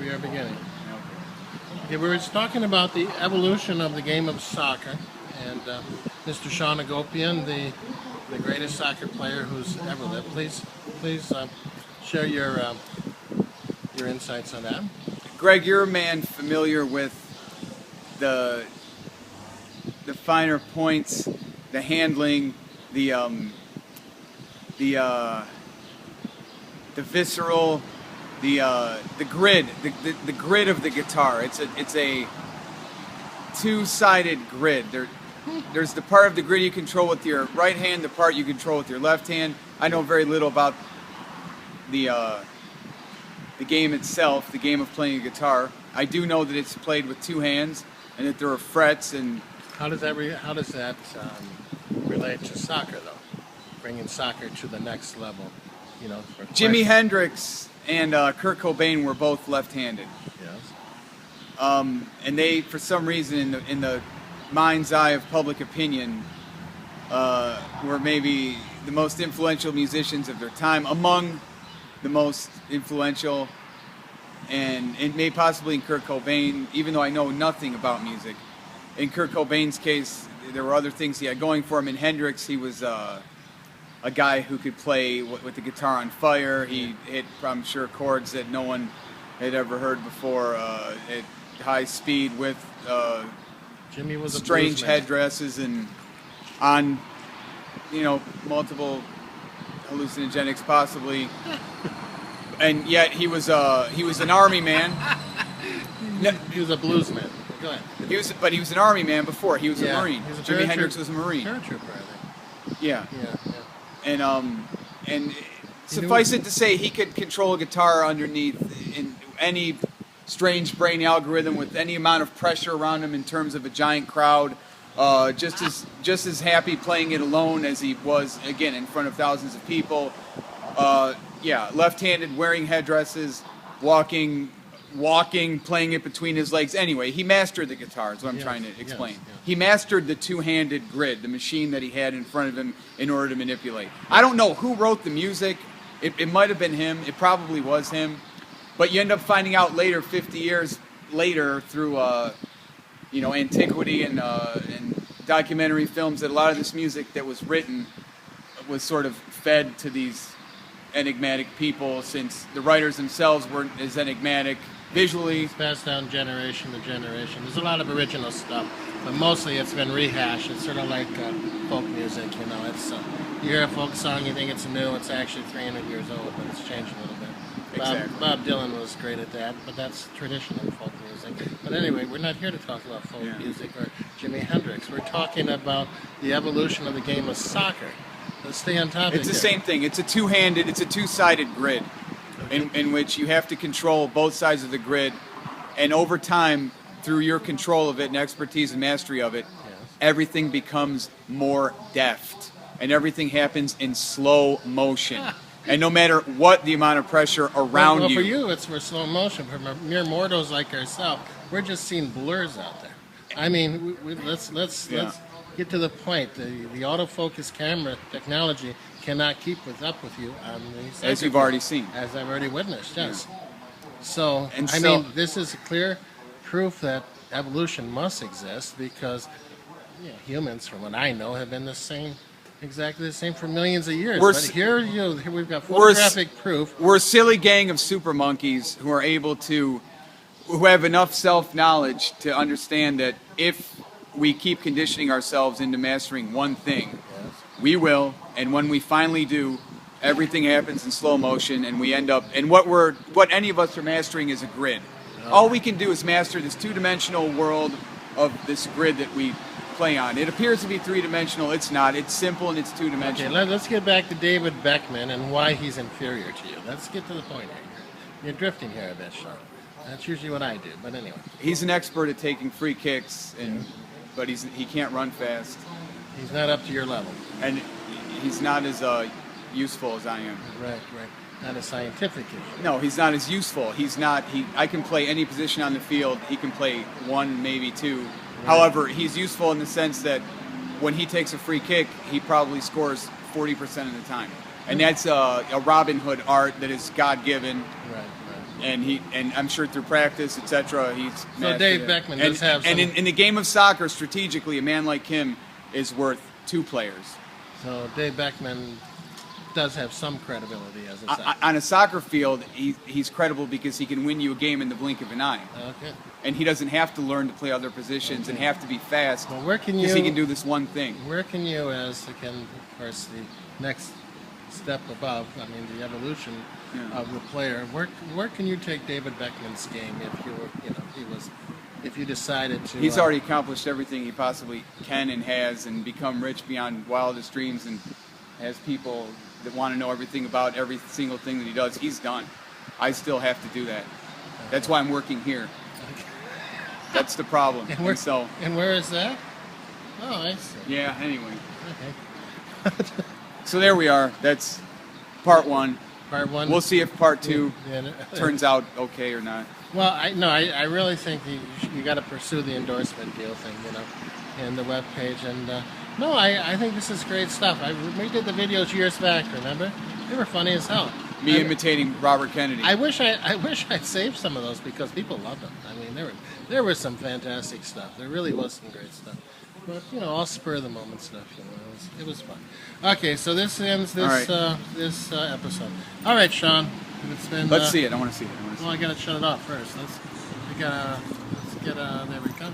we are beginning. Okay, we were just talking about the evolution of the game of soccer, and Mr. Sean Agopian, the greatest soccer player who's ever lived. Please share your insights on that. Greg, you're a man familiar with the finer points, the handling, the visceral, the grid, the grid of the guitar. It's a two-sided grid. There's the part of the grid you control with your right hand, the part you control with your left hand. I know very little about the game itself, the game of playing a guitar. I do know that it's played with two hands and that there are frets. And how does that relate to soccer, though? Bringing soccer to the next level, you know. Jimi Hendrix and Kurt Cobain were both left-handed. Yes. And they, for some reason, in the mind's eye of public opinion, were maybe the most influential musicians of their time, among the most influential, and it may possibly in Kurt Cobain, even though I know nothing about music. In Kurt Cobain's case, there were other things he had going for him. In Hendrix, he was a guy who could play with the guitar on fire. He hit, I'm sure, chords that no one had ever heard before at high speed with Jimmy was strange headdresses and on, multiple hallucinogenics possibly. And yet he was an army man. He was a blues man. Go ahead. But he was an army man before. He was a Marine. He was a Jimi Hendrix was a Marine. Paratrooper, I think. Yeah. And He suffice it to say, he could control a guitar underneath in any strange brain algorithm with any amount of pressure around him in terms of a giant crowd. Just as happy playing it alone as he was, again, in front of thousands of people. Left-handed, wearing headdresses, walking, playing it between his legs. Anyway, he mastered the guitar, is what I'm trying to explain. Yes. He mastered the two-handed grid, the machine that he had in front of him in order to manipulate. I don't know who wrote the music. It might have been him. It probably was him. But you end up finding out later, 50 years later, through antiquity and documentary films, that a lot of this music that was written was sort of fed to these enigmatic people, since the writers themselves weren't as enigmatic visually. It's passed down generation to generation. There's a lot of original stuff, but mostly it's been rehashed. It's sort of like folk music, It's you hear a folk song, you think it's new. It's actually 300 years old, but it's changed a little bit. Exactly. Bob Dylan was great at that, but that's tradition in folk music. But anyway, we're not here to talk about folk music or Jimi Hendrix. We're talking about the evolution of the game of soccer. Let's stay on topic. It's the same thing. It's a two-sided grid, in which you have to control both sides of the grid, and over time, through your control of it and expertise and mastery of it, everything becomes more deft, and everything happens in slow motion. And no matter what the amount of pressure around well, you. for you, it's for slow motion. For mere mortals like ourselves, we're just seeing blurs out there. I mean, let's get to the point. The autofocus camera technology cannot keep up with you on the as you've already seen, as I've already witnessed. Yes. So this is clear proof that evolution must exist, because humans, from what I know, have been exactly the same for millions of years. But here we've got photographic proof. We're a silly gang of super monkeys who have enough self-knowledge to understand that if we keep conditioning ourselves into mastering one thing, we will, and when we finally do, everything happens in slow motion, and we end up, and what any of us are mastering is a grid. All we can do is master this two-dimensional world of this grid that we play on. It appears to be three-dimensional. It's not. It's simple and it's two-dimensional. Okay, let's get back to David Beckman and why he's inferior to you. Let's get to the point here. You're drifting here a bit, Sean. That's usually what I do, but anyway. He's an expert at taking free kicks, but he can't run fast. He's not up to your level. And he's not as useful as I am. Right. Not as scientific as you. No, he's not as useful. I can play any position on the field. He can play one, maybe two. Right. However, he's useful in the sense that when he takes a free kick, he probably scores 40% of the time. And that's a Robin Hood art that is God-given. Right. and I'm sure through practice, etc. He's So mastered Dave it. Beckman and, does have and some- in the game of soccer, strategically, a man like him is worth 2 players. So Dave Beckman does have some credibility as a soccer. On a soccer field, he's credible because he can win you a game in the blink of an eye. Okay. And he doesn't have to learn to play other positions and have to be fast Well, where can because he you- can do this one thing. Where can you, as again, of course, the next step above, I mean, the evolution of the player, where can you take David Beckman's game if you were, if you decided to? He's already accomplished everything he possibly can and has, and become rich beyond wildest dreams, and has people that want to know everything about every single thing that he does. He's done. I still have to do that. That's why I'm working here. That's the problem. And where is that? Oh, I see. Yeah. Anyway, Okay. so there we are. That's part 1. Part 1. We'll see if part 2 Yeah, turns out okay or not. Well, I really think you got to pursue the endorsement deal thing, and the web page. And no, I think this is great stuff. We did the videos years back. Remember? They were funny as hell. Me imitating Robert Kennedy. I wish I'd saved some of those because people loved them. I mean, there was some fantastic stuff. There really was some great stuff. But all spur of the moment stuff. It was fun. Okay, so this ends this this episode. All right, Sean. It's been. Let's see it. I want to see it. Well, I gotta shut it off first. Let's get. There we go.